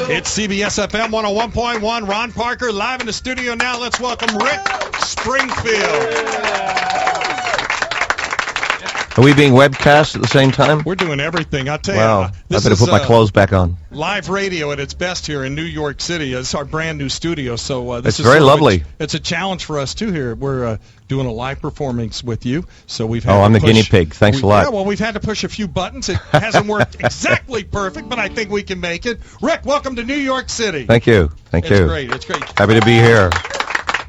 It's CBS FM 101.1. Ron Parker live in the studio now. Let's welcome Rick Springfield. Are we being webcast at the same time? We're doing everything. I'll tell you. I better put my clothes back on. Live radio at its best here in New York City. It's our brand new studio, so this is very lovely. It's a challenge for us too here. We're doing a live performance with you, so we've had I'm the guinea pig. Thanks a lot. Yeah, well, we've had to push a few buttons. It hasn't worked exactly perfect, but I think we can make it. Rick, welcome to New York City. Thank you. Thank you. It's great. It's great. Happy to be here.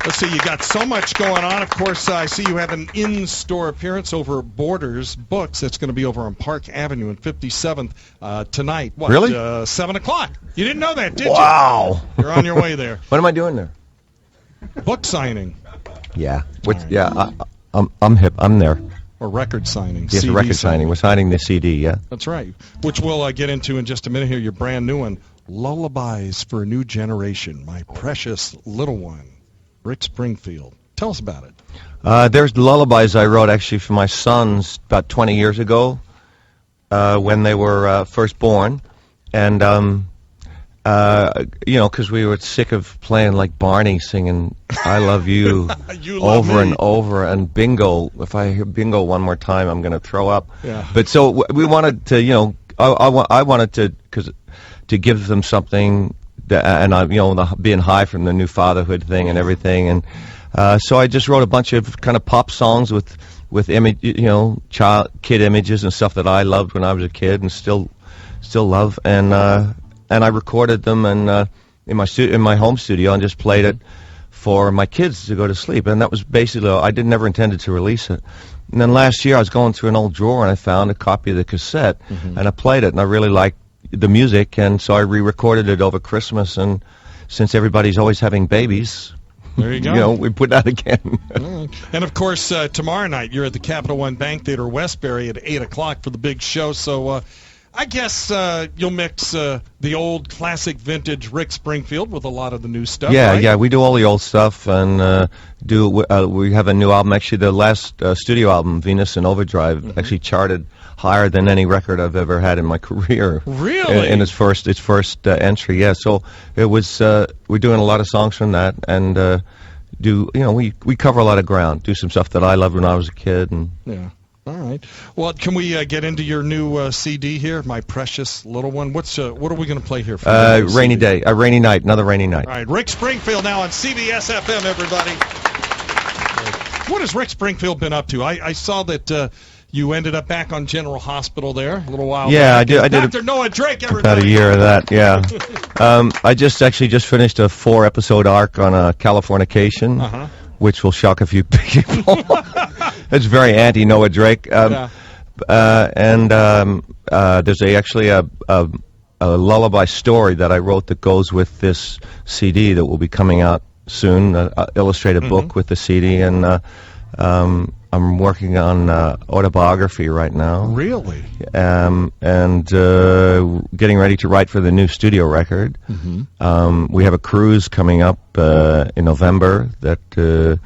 Let's see, you got so much going on. Of course, I see you have an in-store appearance over Borders Books. That's going to be over on Park Avenue and 57th tonight. What, really? 7 o'clock. You didn't know that, did you? Wow. You're on your way there. What am I doing there? Book signing. Yeah. Right. Yeah, I'm hip. I'm there. Or record signing. Yes, CD record signing. We're signing the CD, yeah. That's right. Which we'll get into in just a minute here. Your brand new one, Lullabies for a New Generation, My Precious Little One. Rick Springfield. Tell us about it. There's lullabies I wrote actually for my sons about 20 years ago when they were first born. And, because we were sick of playing like Barney singing I Love You, over and over. And bingo, if I hear bingo one more time, I'm going to throw up. Yeah. But so we wanted to, I wanted to give them something. And I, being high from the new fatherhood thing and everything, and so I just wrote a bunch of kind of pop songs with image, kid images and stuff that I loved when I was a kid and still love, and I recorded them and in my home studio and just played it for my kids to go to sleep, and that was basically I never intended to release it. And then last year I was going through an old drawer and I found a copy of the cassette and I played it and I really liked the music, and so I re-recorded it over Christmas, and since everybody's always having babies, there you go. We put that again. And of course, tomorrow night you're at the Capital One Bank Theater, Westbury at 8 o'clock for the big show, so I guess you'll mix the old classic vintage Rick Springfield with a lot of the new stuff, right? Yeah, we do all the old stuff, and we have a new album, actually the last studio album, Venus in Overdrive, actually charted higher than any record I've ever had in my career. Really? In its first entry, yeah. So it was we're doing a lot of songs from that, and we cover a lot of ground. Do some stuff that I loved when I was a kid, and yeah. All right. Well, can we get into your new CD here, My Precious Little One? What are we going to play here? Rainy Day, a rainy night, another rainy night. All right, Rick Springfield now on CBS FM, everybody. What has Rick Springfield been up to? I saw that you ended up back on General Hospital there a little while back. I did. Dr. Noah Drake, everybody. About a year of that, yeah. I just finished a 4-episode arc on Californication, which will shock a few people. It's very anti-Noah Drake. And there's actually a lullaby story that I wrote that goes with this CD that will be coming out soon, an illustrated book with the CD, and I'm working on autobiography right now. Really? And getting ready to write for the new studio record. We have a cruise coming up in November that...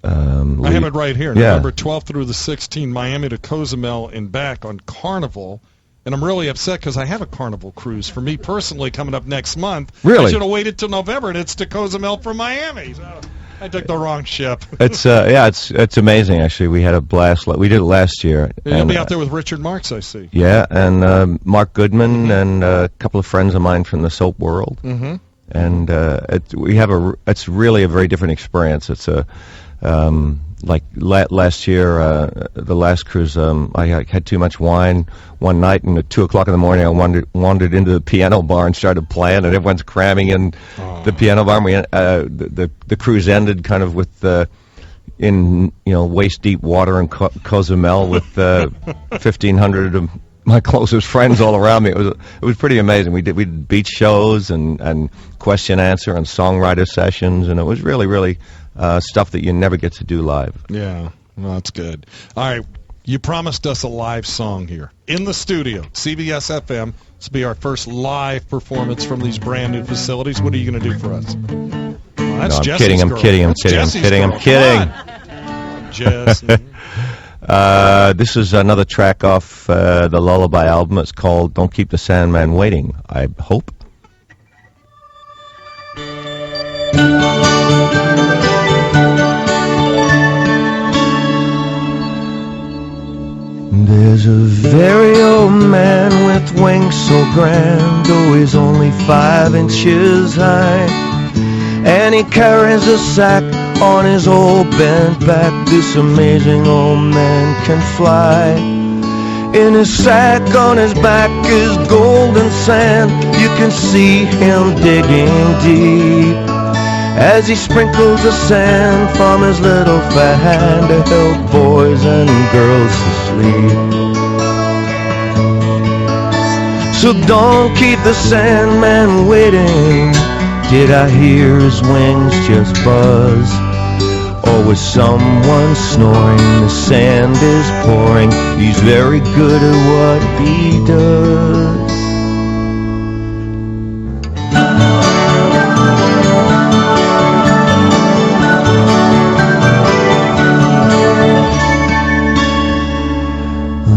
I have it right here. Yeah. November 12th through the 16th, Miami to Cozumel and back on Carnival. And I'm really upset because I have a Carnival cruise for me personally coming up next month. Really? I should have waited till November, and it's to Cozumel from Miami. So I took the wrong ship. It's it's amazing actually. We had a blast. We did it last year. You'll be out there with Richard Marx, I see. Yeah, and Mark Goodman and a couple of friends of mine from the soap world. And it's really a very different experience. It's a like last year, the last cruise, I had too much wine one night, and at 2 o'clock in the morning, I wandered into the piano bar and started playing, and everyone's cramming in the piano bar. And the cruise ended kind of with in waist deep water in Cozumel with 1,500 of my closest friends all around me. It was pretty amazing. We did beach shows and question answer and songwriter sessions, and it was really stuff that you never get to do live. Yeah, well, that's good. All right, you promised us a live song here in the studio, CBS FM. This will be our first live performance from these brand new facilities. What are you going to do for us? Oh, that's I'm Jesse's kidding. girl. I'm kidding. Jesse. This is another track off the Lullaby album. It's called "Don't Keep the Sandman Waiting." I hope. There's a very old man with wings so grand, though he's only 5 inches high, and he carries a sack on his old bent back. This amazing old man can fly. In his sack on his back is golden sand. You can see him digging deep as he sprinkles the sand from his little fat hand to help boys and girls to sleep. So don't keep the Sandman waiting. Did I hear his wings just buzz? Or was someone snoring? The sand is pouring. He's very good at what he does.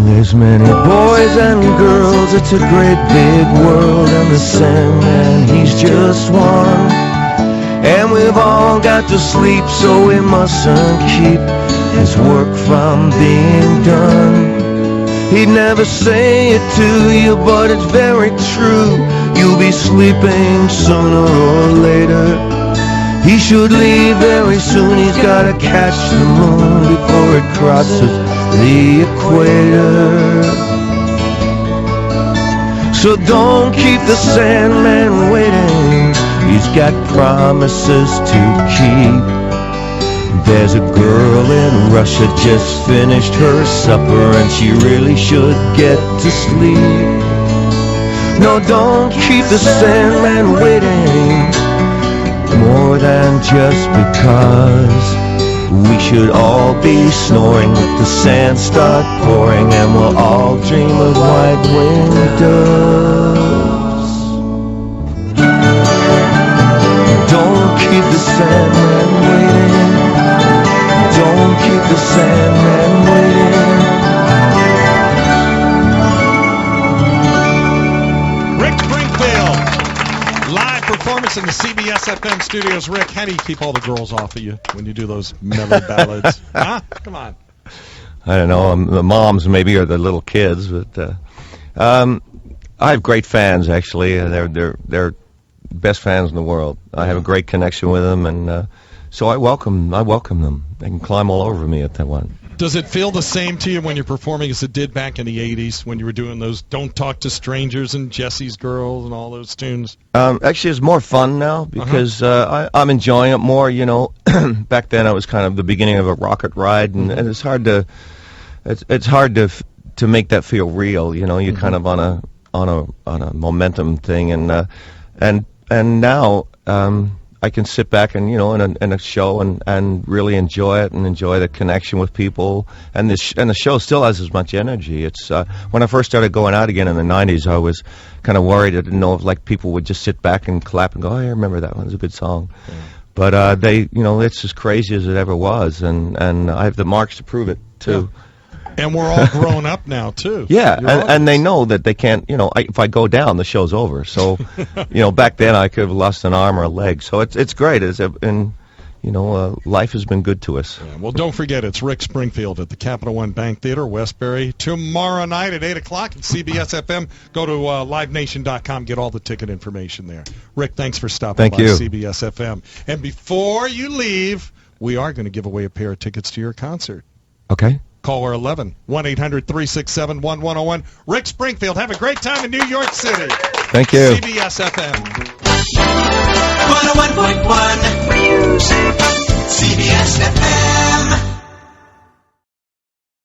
There's many boys and girls, it's a great big world, and the Sandman, he's just one. And we've all got to sleep, so we mustn't keep his work from being done. He'd never say it to you, but it's very true. You'll be sleeping sooner or later. He should leave very soon. He's gotta catch the moon before it crosses the equator. So don't keep the Sandman waiting. He's got promises to keep. There's a girl in Russia just finished her supper, and she really should get to sleep. No, don't keep the Sandman waiting more than just because. We should all be snoring with the sand start pouring, and we'll all dream of white-winged doves. Don't keep the Sandman waiting. Don't keep the Sandman waiting. Rick Springfield, live performance in the CBS FM studios. Rick, how do you keep all the girls off of you when you do those mellow ballads? Huh? Come on. I don't know. The moms maybe or the little kids, but I have great fans actually. They're best fans in the world. I have a great connection with them, and so I welcome them. They can climb all over me at that one. Does it feel the same to you when you're performing as it did back in the 80s when you were doing those Don't Talk to Strangers and Jesse's Girls and all those tunes? Actually, it's more fun now because I'm enjoying it more. You know, back then I was kind of the beginning of a rocket ride, and it's hard to make that feel real. You know, you're kind of on a momentum thing, and now I can sit back and, you know, in a show and really enjoy it and enjoy the connection with people. And the show still has as much energy. It's when I first started going out again in the 90s, I was kind of worried. I didn't know if like people would just sit back and clap and go, "Oh, I remember that one. It was a good song." Yeah. But you know, it's as crazy as it ever was, and I have the marks to prove it too. Yeah. And we're all grown up now, too. Yeah, and they know that they can't, you know, if I go down, the show's over. So, you know, back then I could have lost an arm or a leg. So it's great. And, you know, life has been good to us. Yeah, well, don't forget, it's Rick Springfield at the Capital One Bank Theater, Westbury, tomorrow night at 8 o'clock at CBS FM. Go to livenation.com, get all the ticket information there. Rick, thanks for stopping by CBS FM. And before you leave, we are going to give away a pair of tickets to your concert. Okay. Caller 11, 1-800-367-1101. Rick Springfield, have a great time in New York City. Thank you. CBS FM. 101.9